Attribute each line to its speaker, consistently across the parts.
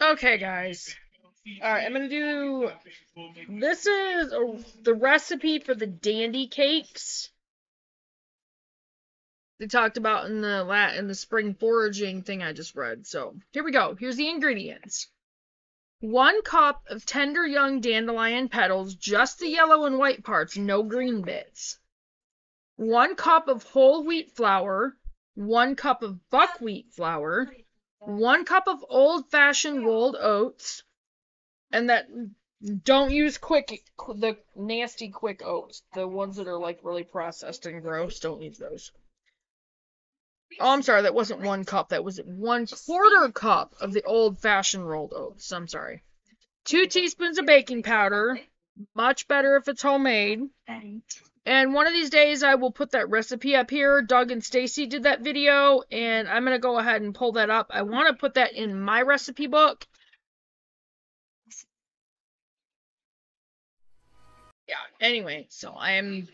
Speaker 1: Okay, guys. Alright, I'm gonna do... This is the recipe for the dandy cakes they talked about in the spring foraging thing I just read. So, here we go. Here's the ingredients. 1 cup of tender young dandelion petals, just the yellow and white parts, no green bits. 1 cup of whole wheat flour, 1 cup of buckwheat flour, 1 cup of old-fashioned rolled oats, and that don't use the nasty quick oats, the ones that are like really processed and gross. Don't use those. Oh, I'm sorry, that wasn't 1 cup. That was 1/4 cup of the old-fashioned rolled oats. I'm sorry. 2 teaspoons of baking powder. Much better if it's homemade. And one of these days I will put that recipe up here. Doug and Stacy did that video, and I'm going to go ahead and pull that up. I want to put that in my recipe book. Yeah, anyway, so I am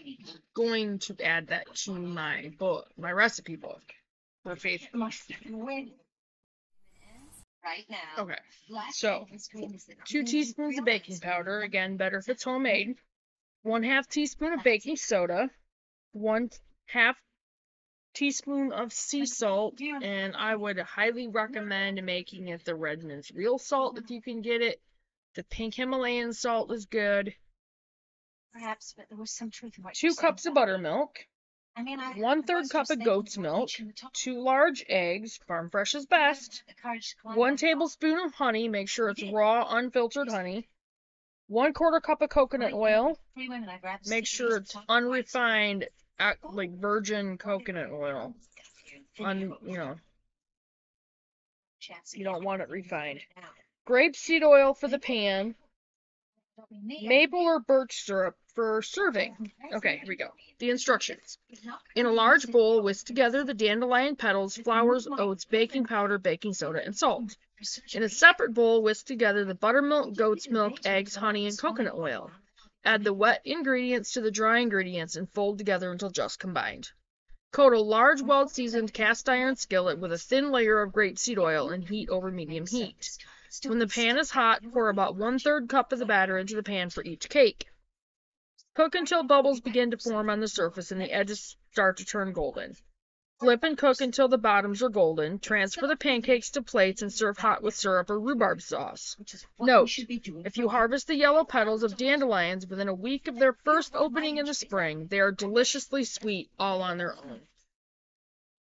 Speaker 1: going to add that to my book, my recipe book for Faith. Right now. Okay, so 2 teaspoons of baking powder, again, better if it's homemade. 1/2 teaspoon of baking soda, 1/2 teaspoon of sea salt, and I would highly recommend making it the Redmond's real salt if you can get it. The pink Himalayan salt is good. Perhaps, but there was some truth in what 2 cups of buttermilk. 1/3 cup of goat's milk, 2 large eggs, farm fresh is best, 1 tablespoon of honey, make sure it's raw, unfiltered honey, 1/4 cup of coconut oil, make sure it's unrefined, like virgin coconut oil, you don't want it refined, grapeseed oil for the pan, maple or birch syrup for serving. Okay, here we go. The instructions. In a large bowl, whisk together the dandelion petals, flowers, oats, baking powder, baking soda, and salt. In a separate bowl, whisk together the buttermilk, goat's milk, eggs, honey, and coconut oil. Add the wet ingredients to the dry ingredients and fold together until just combined. Coat a large, well-seasoned cast iron skillet with a thin layer of grapeseed oil and heat over medium heat. When the pan is hot, pour about 1/3 cup of the batter into the pan for each cake. Cook until bubbles begin to form on the surface and the edges start to turn golden. Flip and cook until the bottoms are golden. Transfer the pancakes to plates and serve hot with syrup or rhubarb sauce. Note, if you harvest the yellow petals of dandelions within a week of their first opening in the spring, they are deliciously sweet all on their own.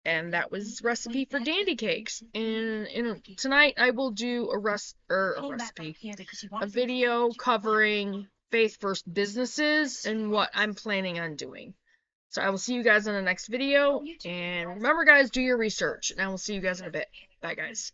Speaker 1: And that was recipe for dandy cakes. And tonight I will do a video covering Faith First businesses and what I'm planning on doing. So I will see you guys in the next video. And remember, guys, do your research. And I will see you guys in a bit. Bye, guys.